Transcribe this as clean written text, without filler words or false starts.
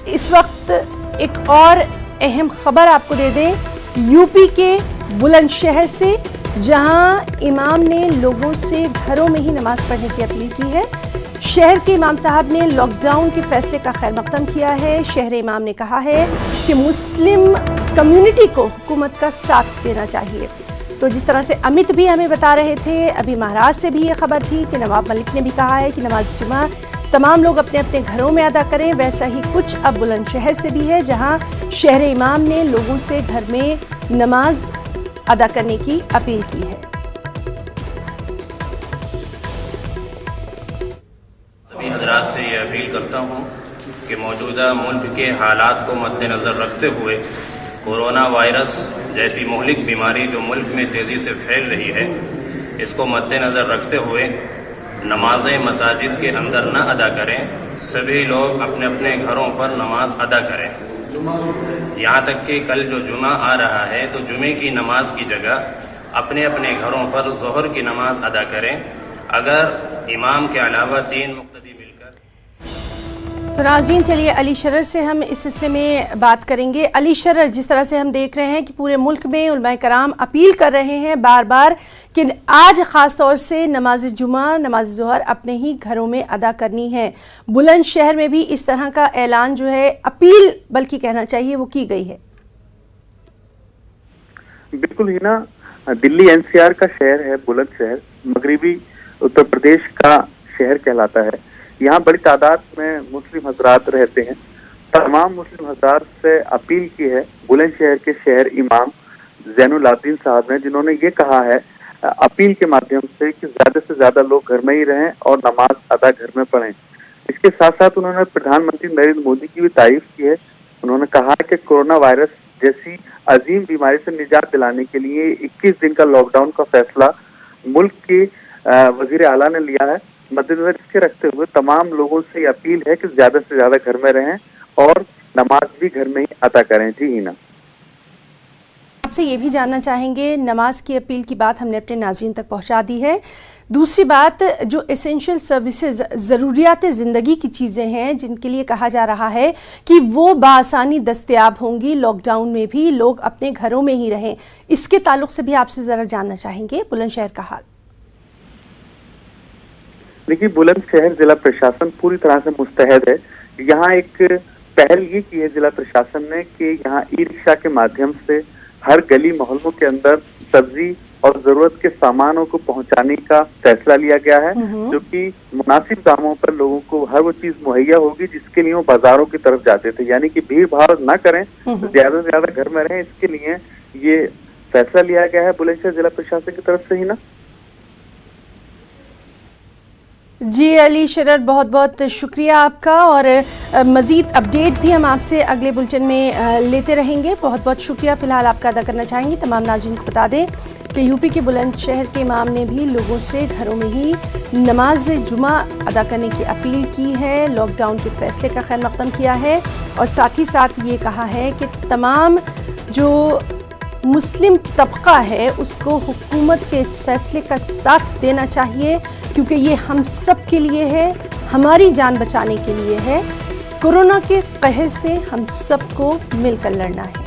इस वक्त एक और अहम खबर आपको दे दें यूपी के बुलंदशहर से, जहां इमाम ने लोगों से घरों में ही नमाज पढ़ने की अपील की है। शहर के इमाम साहब ने लॉकडाउन के फैसले का खैर मकदम किया है। शहर इमाम ने कहा है कि मुस्लिम कम्युनिटी को हुकूमत का साथ देना चाहिए। तो जिस तरह से अमित भी हमें बता रहे थे, अभी महाराष्ट्र से भी ये खबर थी कि नवाब मलिक ने भी कहा है कि नमाज जुमा तमाम लोग अपने अपने घरों में अदा करें। वैसा ही कुछ अब बुलंदशहर से भी है, जहां शहर इमाम ने लोगों से घर में नमाज अदा करने की अपील की है। सभी हजरात से ये अपील करता हूँ कि मौजूदा मुल्क के हालात को मद्देनज़र रखते हुए कोरोना वायरस जैसी मुहलिक बीमारी जो मुल्क में तेज़ी से फैल रही है, इसको मद्देनज़र रखते हुए नमाज़ें मसाजिद के अंदर न अदा करें। सभी लोग अपने अपने घरों पर नमाज अदा करें। यहाँ तक कि कल जो जुमा आ रहा है तो जुमे की नमाज की जगह अपने अपने घरों पर ज़ोहर की नमाज अदा करें। अगर इमाम के अलावा 3 मुक्तदी मिलकर। तो नाज़रीन, चलिए अली शरर से हम इस सिलसिले में बात करेंगे। अली शरर, जिस तरह से हम देख रहे हैं कि पूरे मुल्क में उलमाए कराम अपील कर रहे हैं बार बार कि आज ख़ास तौर से नमाज जुमा, नमाज ज़ोहर अपने ही घरों में अदा करनी है। बुलंदशहर में भी इस तरह का ऐलान जो है, अपील बल्कि कहना चाहिए, वो की गई है। बिल्कुल ही ना, दिल्ली एनसीआर का शहर है बुलंदशहर, मगरिबी उत्तर प्रदेश का शहर कहलाता है। यहाँ बड़ी तादाद में मुस्लिम हजरात रहते हैं। तमाम मुस्लिम हजरात से अपील की है बुलंदशहर के शहर इमाम ज़ैनुल आबिदीन साहब ने, जिन्होंने ये कहा है अपील के माध्यम से कि ज़्यादा से ज़्यादा लोग घर में ही रहें और नमाज अदा घर में पढ़ें। इसके साथ साथ उन्होंने प्रधानमंत्री नरेंद्र मोदी की भी तारीफ की है। उन्होंने कहा कि कोरोना वायरस जैसी अजीम बीमारी से निजात दिलाने के लिए 21 दिन का लॉकडाउन का फैसला मुल्क के वजीर आला ने लिया है। मद्देनजर इसके रखते हुए तमाम लोगों से अपील है कि ज्यादा से ज्यादा घर में रहें और नमाज भी घर में ही अदा करें। जी हिना, आपसे ये भी जानना चाहेंगे, नमाज की अपील की बात हमने अपने नाज़रीन तक पहुंचा दी है। दूसरी बात, जो एसेंशियल सर्विसेज, ज़रूरियात ज़िंदगी की चीज़ें हैं जिनके लिए कहा जा रहा है कि वो बासानी दस्तयाब होंगी, लॉकडाउन में भी लोग अपने घरों में ही रहें, इसके ताल्लुक से भी आपसे ज़रा जानना चाहेंगे बुलंदशहर का हाल। देखिए, बुलंदशहर जिला प्रशासन पूरी तरह से मुस्तैद है। यहाँ एक पहल ये की है जिला प्रशासन ने कि यहाँ ई रिक्शा के माध्यम से हर गली मोहल्लों के अंदर सब्जी और जरूरत के सामानों को पहुंचाने का फैसला लिया गया है, जो कि मुनासिब दामों पर लोगों को हर वो चीज मुहैया होगी जिसके लिए वो बाजारों की तरफ जाते थे। यानी कि भीड़ भाड़ न करें, ज्यादा से ज्यादा घर में रहें, इसके लिए ये फैसला लिया गया है बुलंदशहर जिला प्रशासन की तरफ से। ही ना जी अली शरर, बहुत बहुत शुक्रिया आपका, और मज़ीद अपडेट भी हम आपसे अगले बुलेटिन में लेते रहेंगे। बहुत बहुत शुक्रिया फ़िलहाल आपका अदा करना चाहेंगे। तमाम नाज़रीन को बता दें कि यूपी के बुलंदशहर के इमाम ने भी लोगों से घरों में ही नमाज जुमा अदा करने की अपील की है, लॉकडाउन के फैसले का खैर मकदम किया है, और साथ ही साथ ये कहा है कि तमाम जो मुस्लिम तबका है उसको हुकूमत के इस फैसले का साथ देना चाहिए, क्योंकि ये हम सब के लिए है, हमारी जान बचाने के लिए है। कोरोना के कहर से हम सबको मिलकर लड़ना है।